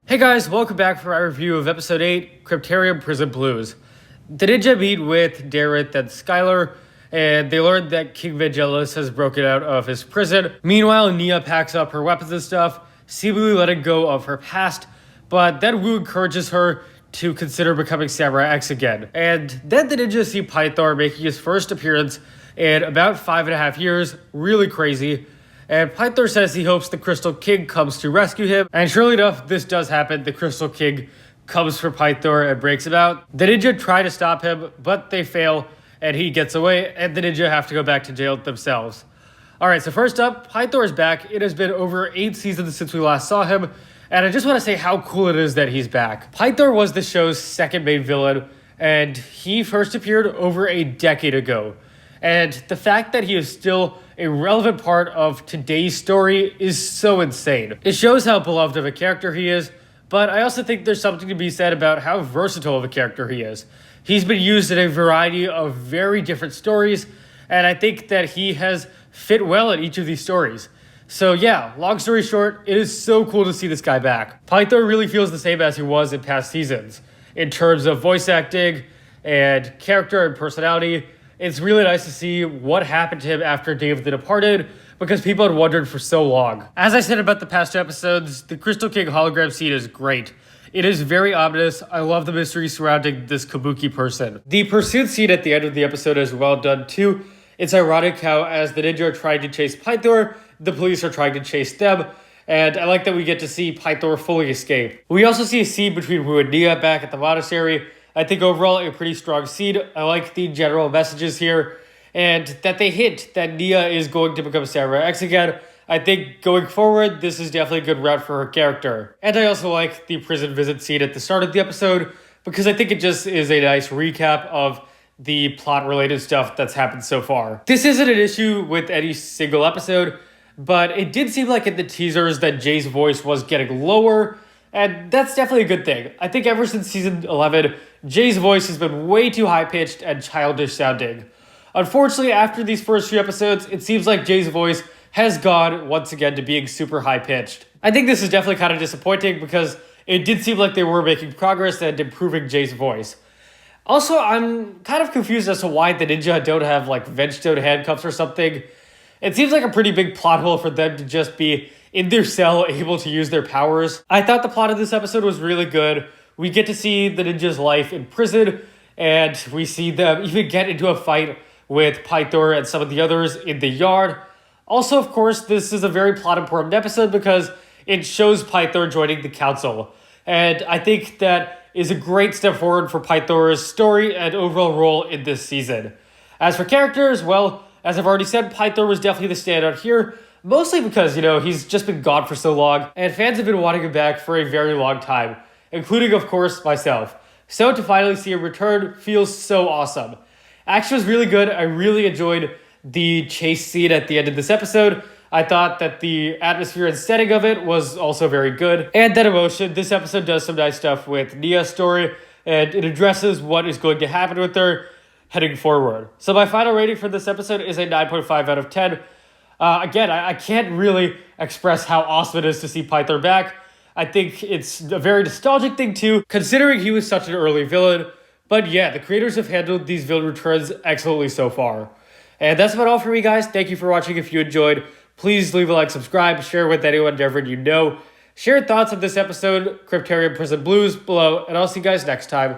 Hey guys, welcome back for our review of Episode 8, Kryptarium Prison Blues. The ninja meet with Dareth and Skylar, and they learn that King Vangelis has broken out of his prison. Meanwhile, Nia packs up her weapons and stuff, seemingly letting go of her past, but then Wu encourages her to consider becoming Samurai X again. And then the ninjas see Pythor making his first appearance in about 5.5 years, really crazy. And Pythor says he hopes the Crystal King comes to rescue him. And surely enough, this does happen. The Crystal King comes for Pythor and breaks him out. The ninja try to stop him, but they fail, and he gets away, and the ninja have to go back to jail themselves. Alright, so first up, Pythor is back. It has been over 8 seasons since we last saw him, and I just want to say how cool it is that he's back. Pythor was the show's second main villain, and he first appeared over a decade ago. And the fact that he is still a relevant part of today's story is so insane. It shows how beloved of a character he is, but I also think there's something to be said about how versatile of a character he is. He's been used in a variety of very different stories, and I think that he has fit well in each of these stories. So yeah, long story short, it is so cool to see this guy back. Pythor really feels the same as he was in past seasons, in terms of voice acting and character and personality. It's really nice to see what happened to him after Dave the Departed, because people had wondered for so long. As I said about the past episodes, the Crystal King hologram scene is great. It is very ominous. I love the mystery surrounding this Kabuki person. The pursuit scene at the end of the episode is well done too. It's ironic how as the ninja are trying to chase Pythor, the police are trying to chase them, and I like that we get to see Pythor fully escape. We also see a scene between Wu and Nia back at the monastery. I think overall a pretty strong scene. I like the general messages here, and that they hint that Nia is going to become Samurai X again. I think going forward, this is definitely a good route for her character. And I also like the prison visit scene at the start of the episode, because I think it just is a nice recap of the plot-related stuff that's happened so far. This isn't an issue with any single episode, but it did seem like in the teasers that Jay's voice was getting lower, and that's definitely a good thing. I think ever since season 11, Jay's voice has been way too high-pitched and childish sounding. Unfortunately, after these first few episodes, it seems like Jay's voice has gone once again to being super high-pitched. I think this is definitely kind of disappointing because it did seem like they were making progress and improving Jay's voice. Also, I'm kind of confused as to why the ninja don't have like Vengestone handcuffs or something. It seems like a pretty big plot hole for them to just be in their cell able to use their powers. I thought the plot of this episode was really good. We get to see the ninja's life in prison, and we see them even get into a fight with Pythor and some of the others in the yard. Also, of course, this is a very plot-important episode because it shows Pythor joining the council. And I think that is a great step forward for Pythor's story and overall role in this season. As for characters, well, as I've already said, Pythor was definitely the standout here, mostly because, he's just been gone for so long, and fans have been wanting him back for a very long time, including, of course, myself. So to finally see him return feels so awesome. Action was really good. I really enjoyed the chase scene at the end of this episode. I thought that the atmosphere and setting of it was also very good. And that emotion, this episode does some nice stuff with Nia's story, and it addresses what is going to happen with her heading forward. So my final rating for this episode is a 9.5 out of 10. Again, I can't really express how awesome it is to see Pythor back. I think it's a very nostalgic thing too, considering he was such an early villain. But yeah, the creators have handled these villain returns excellently so far. And that's about all for me, guys. Thank you for watching. If you enjoyed, please leave a like, subscribe, share with anyone and everyone you know. Share your thoughts on this episode, Kryptarium Prison Blues, below, and I'll see you guys next time.